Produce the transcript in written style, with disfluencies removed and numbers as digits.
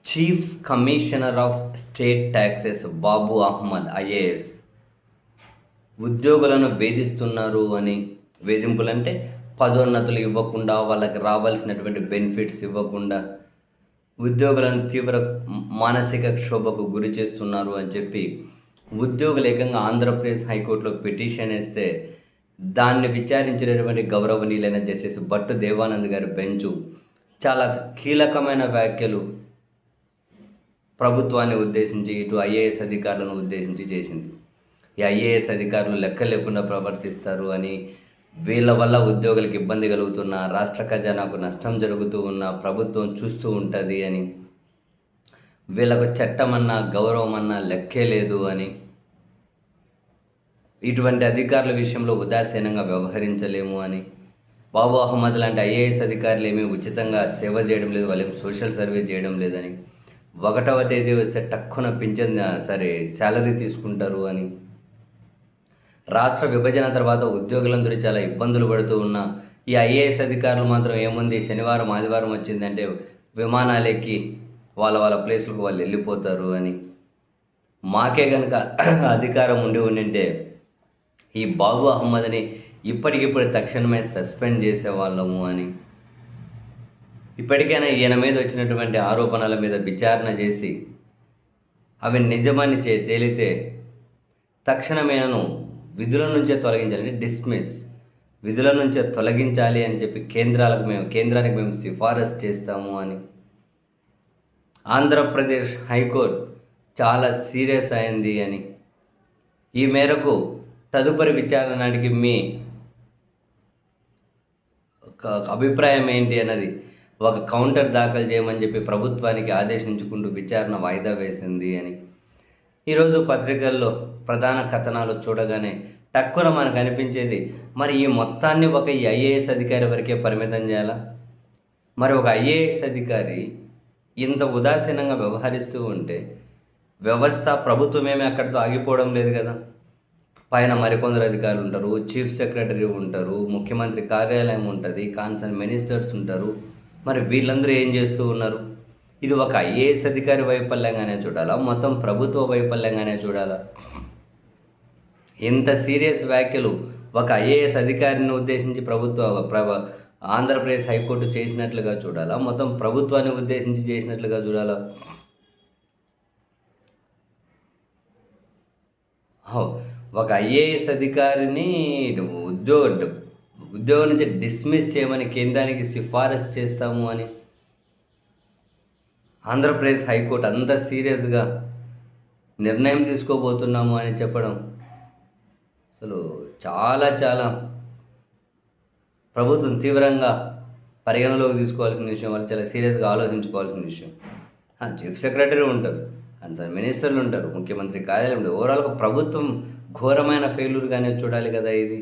Chief commissioner of state taxes Babu Ahmad IAS ఉద్యోగులను వేధిస్తున్నారు అని, వేధింపులంటే పదోన్నతులు ఇవ్వకుండా, వాళ్ళకి రావాల్సినటువంటి బెనిఫిట్స్ ఇవ్వకుండా ఉద్యోగులను తీవ్ర మానసిక క్షోభకు గురి చేస్తున్నారు అని చెప్పి ఉద్యోగులు ఏకంగా ఆంధ్రప్రదేశ్ హైకోర్టులో పిటిషన్ వేస్తే దాన్ని విచారించినటువంటి గౌరవనీయులైన జస్టిస్ భట్టు దేవానంద్ గారి బెంచు చాలా కీలకమైన వ్యాఖ్యలు ప్రభుత్వాన్ని ఉద్దేశించి, ఇటు ఐఏఎస్ అధికారులను ఉద్దేశించి చేసింది. ఈ ఐఏఎస్ అధికారులు లెక్క లేకుండా ప్రవర్తిస్తారు అని, వీళ్ళ వల్ల ఉద్యోగులకు ఇబ్బంది కలుగుతున్న, రాష్ట్ర ఖజానాకు నష్టం జరుగుతూ ఉన్న ప్రభుత్వం చూస్తూ ఉంటుంది అని, వీళ్ళకు చట్టమన్నా గౌరవం అన్నా లెక్కే లేదు అని, ఇటువంటి అధికారుల విషయంలో ఉదాసీనంగా వ్యవహరించలేము అని, బాబు అహ్మద్ లాంటి ఐఏఎస్ అధికారులు ఏమీ ఉచితంగా సేవ చేయడం లేదు, వాళ్ళు సోషల్ సర్వీస్ చేయడం లేదని, 1వ తేదీ వస్తే టక్కున పింఛన్ శాలరీ తీసుకుంటారు అని, రాష్ట్ర విభజన తర్వాత ఉద్యోగులందరూ చాలా ఇబ్బందులు పడుతూ ఉన్న ఈ ఐఏఎస్ అధికారులు మాత్రం ఏముంది, శనివారం ఆదివారం వచ్చిందంటే విమానాలు ఎక్కి వాళ్ళ ప్లేస్లకు వాళ్ళు వెళ్ళిపోతారు అని, మాకే కనుక అధికారం ఉండింటే ఈ బాబు అహ్మద్ని ఇప్పటికిప్పుడు తక్షణమే సస్పెండ్ చేసేవాళ్ళము అని, ఇప్పటికైనా ఈయన మీద వచ్చినటువంటి ఆరోపణల మీద విచారణ చేసి అవి నిజమని తేలితే తక్షణమేనను విధుల నుంచే తొలగించాలి, డిస్మిస్, విధుల నుంచే తొలగించాలి అని చెప్పి కేంద్రానికి మేము సిఫారసు చేస్తాము అని ఆంధ్రప్రదేశ్ హైకోర్టు చాలా సీరియస్ అయింది అని, ఈ మేరకు తదుపరి విచారణ నాటికి మీ అభిప్రాయం ఏంటి అన్నది ఒక కౌంటర్ దాఖలు చేయమని చెప్పి ప్రభుత్వానికి ఆదేశించుకుంటూ విచారణ వాయిదా వేసింది అని ఈరోజు పత్రికల్లో ప్రధాన కథనాలు చూడగానే టక్కున మనకు అనిపించేది, మరి ఈ మొత్తాన్ని ఒక ఐఏఎస్ అధికారి వరకే పరిమితం చేయాలా? మరి ఒక ఐఏఎస్ అధికారి ఇంత ఉదాసీనంగా వ్యవహరిస్తూ ఉంటే వ్యవస్థ, ప్రభుత్వమేమీ అక్కడితో ఆగిపోవడం లేదు కదా. పైన మరికొందరు అధికారులు ఉంటారు, చీఫ్ సెక్రటరీ ఉంటారు, ముఖ్యమంత్రి కార్యాలయం ఉంటుంది, కాన్సర్న్ మినిస్టర్స్ ఉంటారు. మరి వీళ్ళందరూ ఏం చేస్తూ ఉన్నారు? ఇది ఒక ఐఏఎస్ అధికారి వైఫల్యంగానే చూడాలా, మొత్తం ప్రభుత్వ వైఫల్యంగానే చూడాలా? ఇంత సీరియస్ వ్యాఖ్యలు ఒక ఐఏఎస్ అధికారిని ఉద్దేశించి ఆంధ్రప్రదేశ్ హైకోర్టు చేసినట్లుగా చూడాలా, మొత్తం ప్రభుత్వాన్ని ఉద్దేశించి చేసినట్లుగా చూడాలా? ఒక ఐఏఎస్ అధికారిని ఉద్యోగం నుంచి డిస్మిస్ చేయమని కేంద్రానికి సిఫారసు చేస్తాము అని ఆంధ్రప్రదేశ్ హైకోర్టు అంత సీరియస్గా నిర్ణయం తీసుకోబోతున్నాము అని చెప్పడం అసలు చాలా ప్రభుత్వం తీవ్రంగా పరిగణలోకి తీసుకోవాల్సిన విషయం, వాళ్ళు చాలా సీరియస్గా ఆలోచించుకోవాల్సిన విషయం. చీఫ్ సెక్రటరీ ఉంటారు, కన్సర్న్ మినిస్టర్లు ఉంటారు, ముఖ్యమంత్రి కార్యాలయం ఉంటుంది. ఓవరాల్గా ప్రభుత్వం ఘోరమైన ఫెయిల్యూర్గానే చూడాలి కదా ఇది.